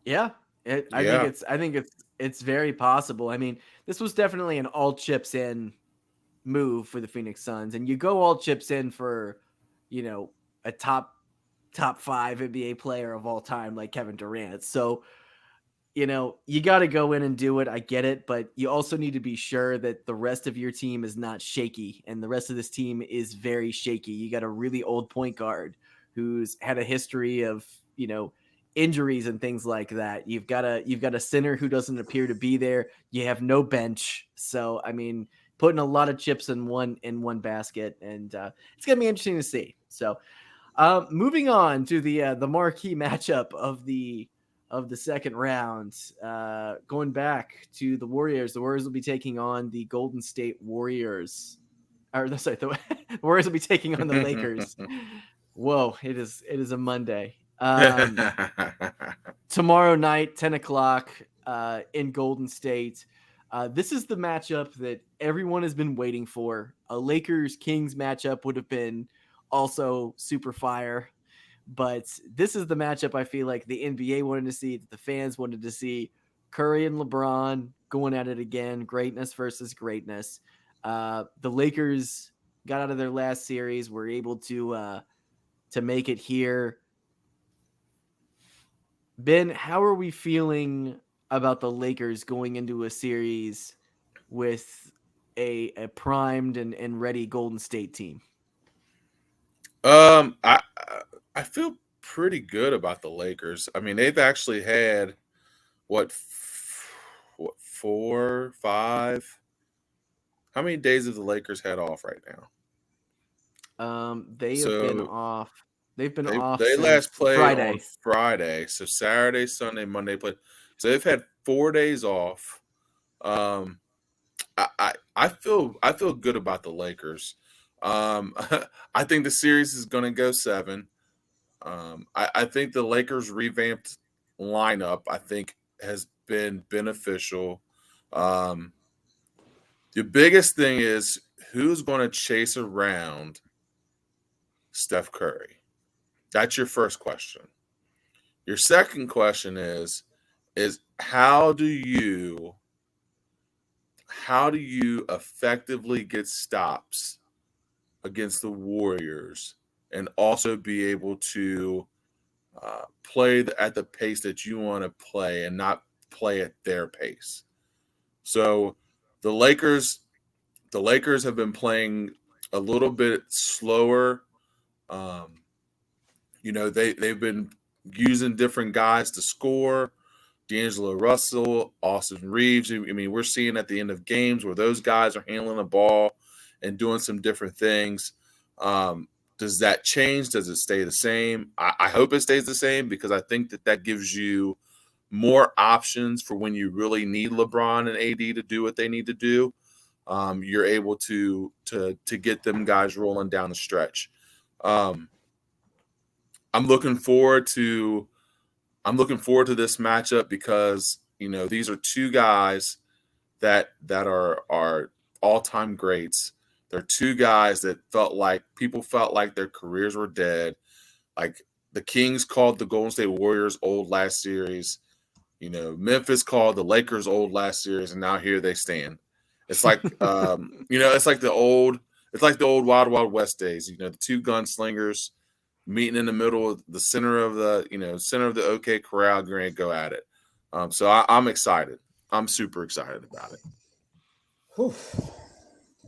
Yeah, I think it's very possible. I mean, this was definitely an all chips in move for the Phoenix Suns, and you go all chips in for, a top 5 NBA player of all time like Kevin Durant. So, you got to go in and do it. I get it, but you also need to be sure that the rest of your team is not shaky, and the rest of this team is very shaky. You got a really old point guard who's had a history of, injuries and things like that. You've got a center who doesn't appear to be there. You have no bench. So, I mean, putting a lot of chips in one basket, and it's going to be interesting to see. So, moving on to the marquee matchup of the second round, going back to the Warriors. The Warriors will be taking on the Golden State Warriors. The Warriors will be taking on the Lakers. Whoa, it is a Monday. Tomorrow night, 10 o'clock, in Golden State. This is the matchup that everyone has been waiting for. A Lakers-Kings matchup would have been also super fire. But this is the matchup I feel like the NBA wanted to see, that the fans wanted to see. Curry and LeBron going at it again, greatness versus greatness. The Lakers got out of their last series, were able to make it here. Ben, how are we feeling about the Lakers going into a series with a primed and ready Golden State team? I feel pretty good about the Lakers. I mean, they've actually had 4, 5. How many days have the Lakers had off right now? They have been off. They've been off. They last played Friday. on Friday, so Saturday, Sunday, Monday played. So they've had 4 days off. I feel good about the Lakers. I think the series is going to go 7. I think the Lakers' revamped lineup, I think, has been beneficial. The biggest thing is who's going to chase around Steph Curry. That's your first question. Your second question is how do you effectively get stops against the Warriors and also be able to play at the pace that you want to play and not play at their pace. So the Lakers have been playing a little bit slower. They've been using different guys to score. D'Angelo Russell, Austin Reeves. I mean, we're seeing at the end of games where those guys are handling the ball and doing some different things. Does that change? Does it stay the same? I hope it stays the same because I think that gives you more options for when you really need LeBron and AD to do what they need to do. You're able to get them guys rolling down the stretch. I'm looking forward to this matchup because these are two guys that are all-time greats. They're two guys that people felt like their careers were dead. Like the Kings called the Golden State Warriors old last series. Memphis called the Lakers old last series, and now here they stand. It's like it's like the old Wild Wild West days. The two gunslingers meeting in the middle of the center of the OK Corral, going to go at it. So I'm excited. I'm super excited about it. Whew.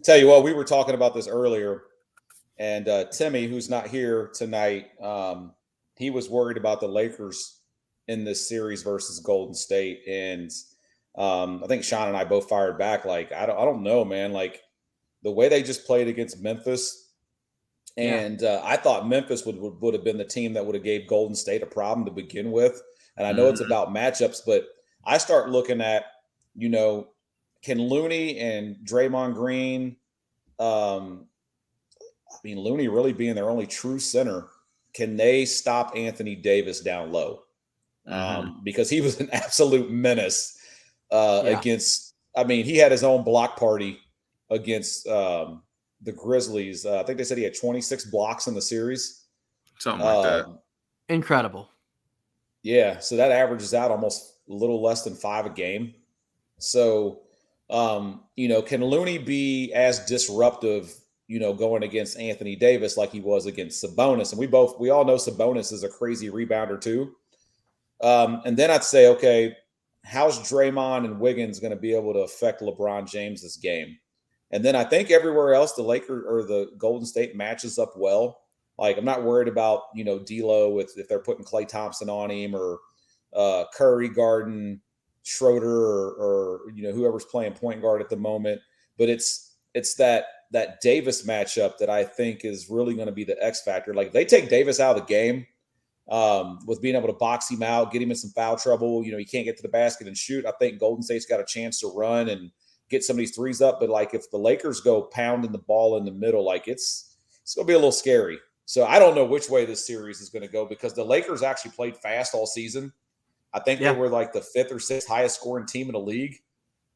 Tell you what, we were talking about this earlier, and Timmy, who's not here tonight, he was worried about the Lakers in this series versus Golden State, and I think Sean and I both fired back. Like, I don't know, man. Like the way they just played against Memphis, and I thought Memphis would have been the team that would have gave Golden State a problem to begin with. And I know it's about matchups, but I start looking at, can Looney and Draymond Green, Looney really being their only true center, can they stop Anthony Davis down low? Because he was an absolute menace against, he had his own block party against the Grizzlies. I think they said he had 26 blocks in the series. Something like that. Incredible. Yeah. So that averages out almost a little less than 5 a game. So, can Looney be as disruptive, going against Anthony Davis like he was against Sabonis? And we all know Sabonis is a crazy rebounder too. And then I'd say, okay, how's Draymond and Wiggins going to be able to affect LeBron James's game? And then I think everywhere else, the Lakers or the Golden State matches up well. Like, I'm not worried about, D'Lo if they're putting Klay Thompson on him or Curry guarding Schroeder or whoever's playing point guard at the moment. But it's that Davis matchup that I think is really going to be the X factor. Like, if they take Davis out of the game with being able to box him out, get him in some foul trouble, he can't get to the basket and shoot, I think Golden State's got a chance to run and get some of these threes up. But like, if the Lakers go pounding the ball in the middle, like it's going to be a little scary. So I don't know which way this series is going to go because the Lakers actually played fast all season. I think they were like the 5th or 6th highest scoring team in the league.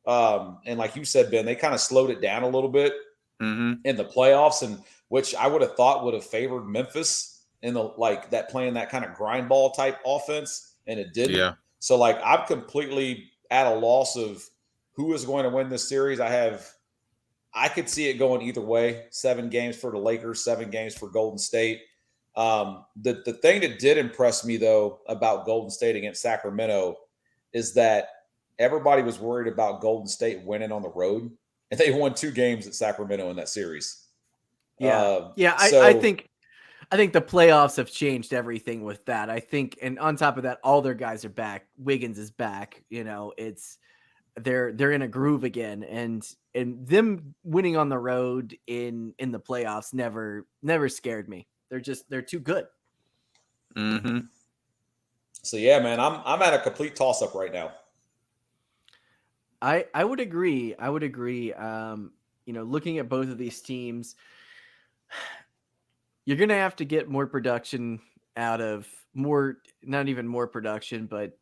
And like you said, Ben, they kind of slowed it down a little bit in the playoffs, and which I would have thought would have favored Memphis in that playing that kind of grind ball type offense, and it didn't. Yeah. So like, I'm completely at a loss of who is going to win this series. I could see it going either way. 7 games for the Lakers, 7 games for Golden State. The thing that did impress me, though, about Golden State against Sacramento is that everybody was worried about Golden State winning on the road, and they won 2 games at Sacramento in that series. I think the playoffs have changed everything with that. I think, and on top of that, all their guys are back. Wiggins is back. They're in a groove again, and them winning on the road in the playoffs never scared me. They're too good. Mm-hmm. So yeah, man, I'm at a complete toss up right now. I would agree. Looking at both of these teams, you're going to have to get more production out of not even more production, but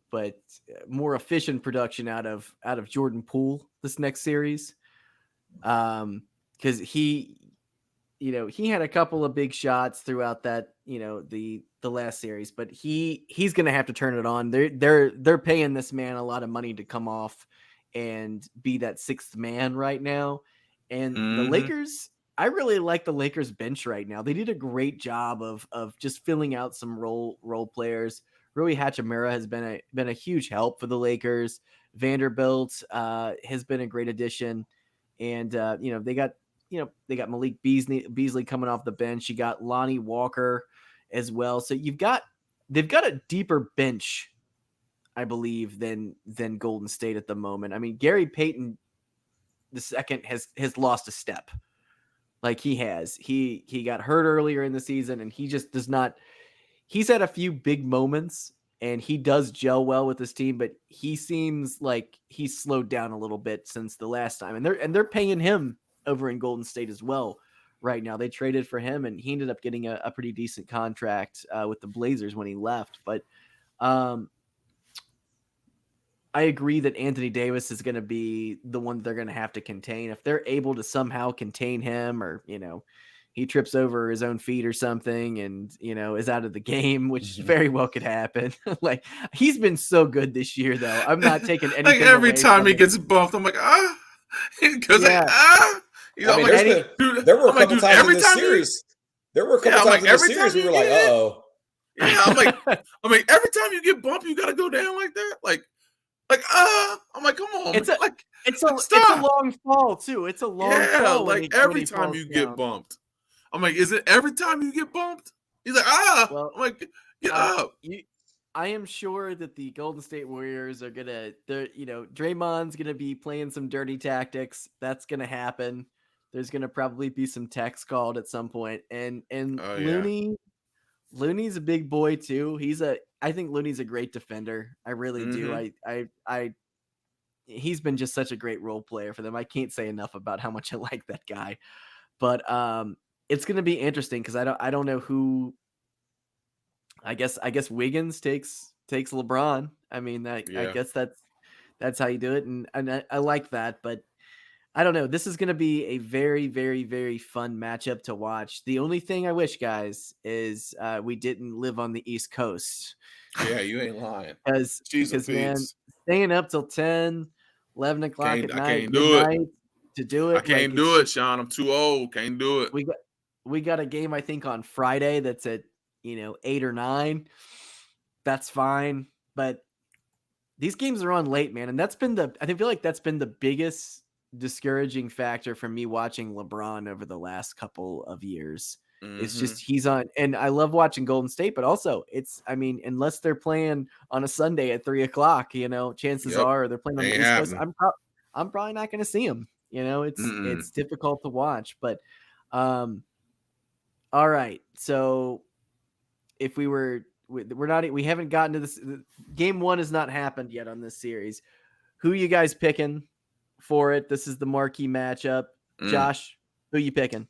more efficient production out of Jordan Poole this next series. Cause he had a couple of big shots throughout that, the last series, but he's going to have to turn it on. They're paying this man a lot of money to come off and be that 6th man right now. And the Lakers, I really like the Lakers bench right now. They did a great job of just filling out some role players. Rui Hachimura has been a huge help for the Lakers. Vanderbilt has been a great addition, and they got Malik Beasley coming off the bench. You got Lonnie Walker as well. So they've got a deeper bench, I believe, than Golden State at the moment. I mean, Gary Payton II has lost a step. Like he got hurt earlier in the season, and he just does not. He's had a few big moments, and he does gel well with this team, but he seems like he's slowed down a little bit since the last time, and they're paying him over in Golden State as well right now. They traded for him, and he ended up getting a pretty decent contract with the Blazers when he left. But I agree that Anthony Davis is going to be the one they're going to have to contain. If they're able to somehow contain him, or, he trips over his own feet or something and, is out of the game, which very well could happen. Like, he's been so good this year, though. I'm not taking anything Like every away time from he it. gets bumped, I'm like, because Yeah. I mean, there were a couple times in this series. There were a couple times in this series we were like, uh-oh. Yeah, I'm like, every time you get bumped, you got to go down like that? I'm like, come on. It's a long fall, too. It's a long fall. Like every time you get bumped. I'm like, is it every time you get bumped? He's like, Well, I'm like, get up. I am sure that the Golden State Warriors are Draymond's gonna be playing some dirty tactics. That's gonna happen. There's gonna probably be some techs called at some point. And Looney's a big boy too. I think Looney's a great defender. I really do. He's been just such a great role player for them. I can't say enough about how much I like that guy. But it's going to be interesting because I don't know who. I guess Wiggins takes LeBron. I mean, I guess that's how you do it, and I like that. But I don't know. This is going to be a very, very, very fun matchup to watch. The only thing I wish, guys, is we didn't live on the East Coast. Yeah, you ain't lying. Because man, staying up till 10, 11 o'clock at night to do it. I can't do it, Sean. I'm too old. Can't do it. We got a game, I think, on Friday that's at 8 or 9. That's fine. But these games are on late, man. And I feel like that's been the biggest discouraging factor for me watching LeBron over the last couple of years. It's just he's on, and I love watching Golden State, but also unless they're playing on a Sunday at 3 o'clock, chances are they're playing on the East Coast. I'm probably not going to see them. It's difficult to watch, but all right. So if we haven't gotten to this. Game 1 has not happened yet on this series. Who are you guys picking for it? This is the marquee matchup. Josh, who you picking?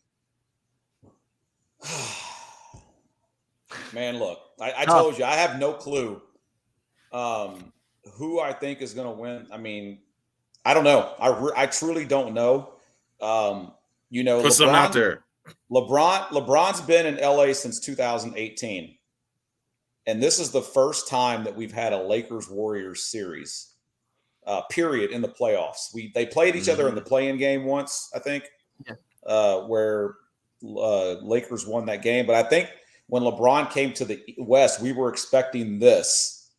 Man, look, I told you I have no clue who I think is going to win. I mean, I don't know. I truly don't know. Put some out there. LeBron's been in LA since 2018, and this is the first time that we've had a Lakers-Warriors series. Period in the playoffs. They played each other in the play-in game once, I think, where Lakers won that game. But I think when LeBron came to the West, we were expecting this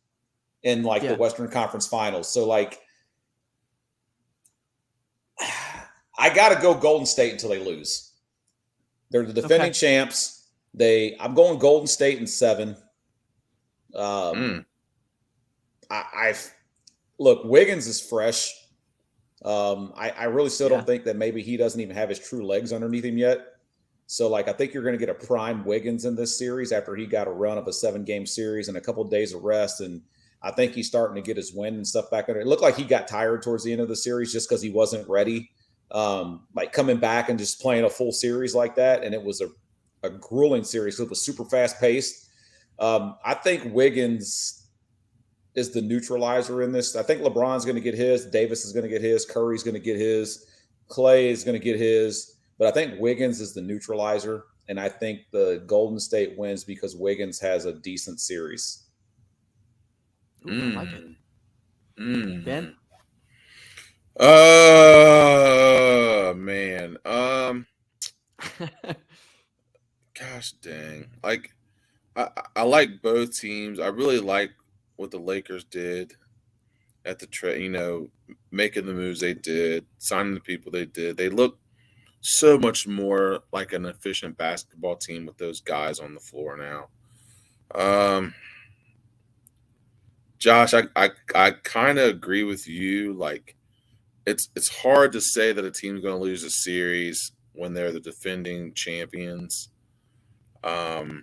in the Western Conference Finals. So I got to go Golden State until they lose. They're the defending champs. I'm going Golden State in 7. Look, Wiggins is fresh. I really still don't think that maybe he doesn't even have his true legs underneath him yet. So, I think you're going to get a prime Wiggins in this series after he got a run of a 7-game series and a couple of days of rest. And I think he's starting to get his wind and stuff back under. It looked like he got tired towards the end of the series just because he wasn't ready. Coming back and just playing a full series like that. And it was a grueling series. It was super fast paced. I think Wiggins is the neutralizer in this. I think LeBron's going to get his. Davis is going to get his. Curry's going to get his. Clay is going to get his. But I think Wiggins is the neutralizer. And I think the Golden State wins because Wiggins has a decent series. Ooh, I like it. Ben? Man. Gosh dang. Like I like both teams. I really like what the Lakers did at the making the moves they did, signing the people they did. They look so much more like an efficient basketball team with those guys on the floor now. Josh, I kind of agree with you. Like it's hard to say that a team's going to lose a series when they're the defending champions. But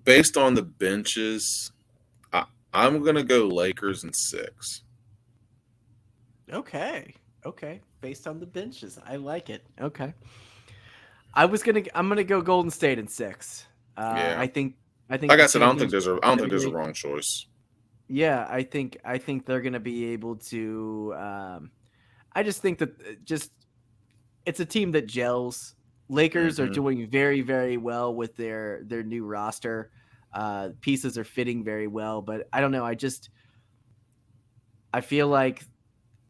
based on the benches, I'm going to go Lakers in 6. Okay. Based on the benches, I like it. Okay. I'm gonna go Golden State in 6. Yeah. I think. Like I said, I don't think there's a wrong choice. Yeah, I think they're gonna be able to. I just think that it's a team that gels. Lakers are doing very, very well with their new roster. Pieces are fitting very well, but I don't know. I feel like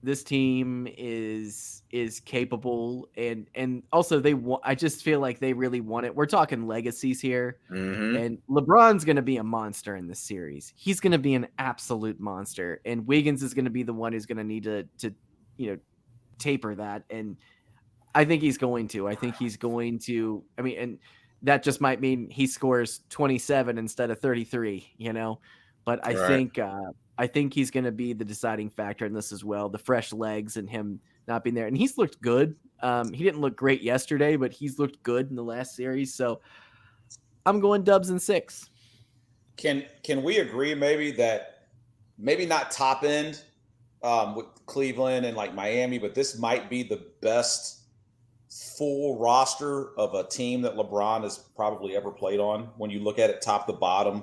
this team is capable, and also I just feel like they really want it. We're talking legacies here, and LeBron's going to be a monster in this series. He's going to be an absolute monster, and Wiggins is going to be the one who's going to need to taper that, and I think he's going to. I think he's going to. I mean, and that just might mean he scores 27 instead of 33. But I think he's going to be the deciding factor in this as well. The fresh legs and him not being there, and he's looked good. He didn't look great yesterday, but he's looked good in the last series. So I'm going Dubs in 6. Can we agree maybe that maybe not top end with Cleveland and like Miami, but this might be the best full roster of a team that LeBron has probably ever played on when you look at it top to bottom.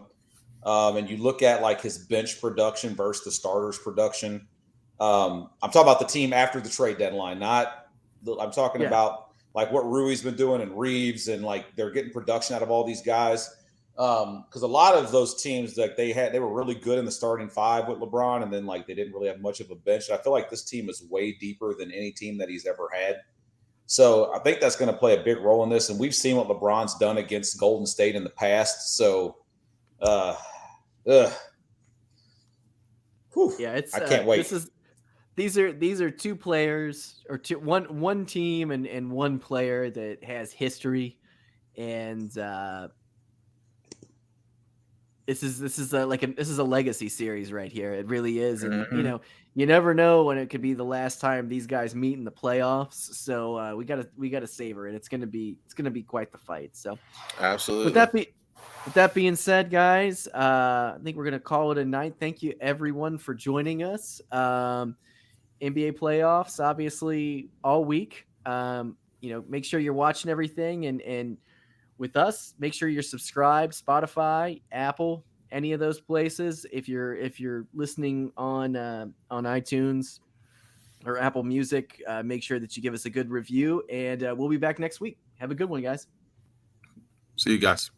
And you look at like his bench production versus the starters production. I'm talking about the team after the trade deadline, I'm talking about like what Rui's been doing and Reeves, and like they're getting production out of all these guys. Because a lot of those teams, like they were really good in the starting 5 with LeBron, and then like they didn't really have much of a bench. And I feel like this team is way deeper than any team that he's ever had. So I think that's going to play a big role in this. And we've seen what LeBron's done against Golden State in the past. So, yeah, I can't wait. These are two players, or one team and one player that has history, and this is a legacy series right here. It really is, and you never know when it could be the last time these guys meet in the playoffs. So we gotta savor it. It's gonna be quite the fight. So absolutely. With that being said, guys, I think we're gonna call it a night. Thank you everyone for joining us. NBA playoffs, obviously, all week. Make sure you're watching everything, and with us, make sure you're subscribed. Spotify, Apple, any of those places. If you're listening on iTunes or Apple Music, make sure that you give us a good review, and we'll be back next week. Have a good one, guys. See you guys.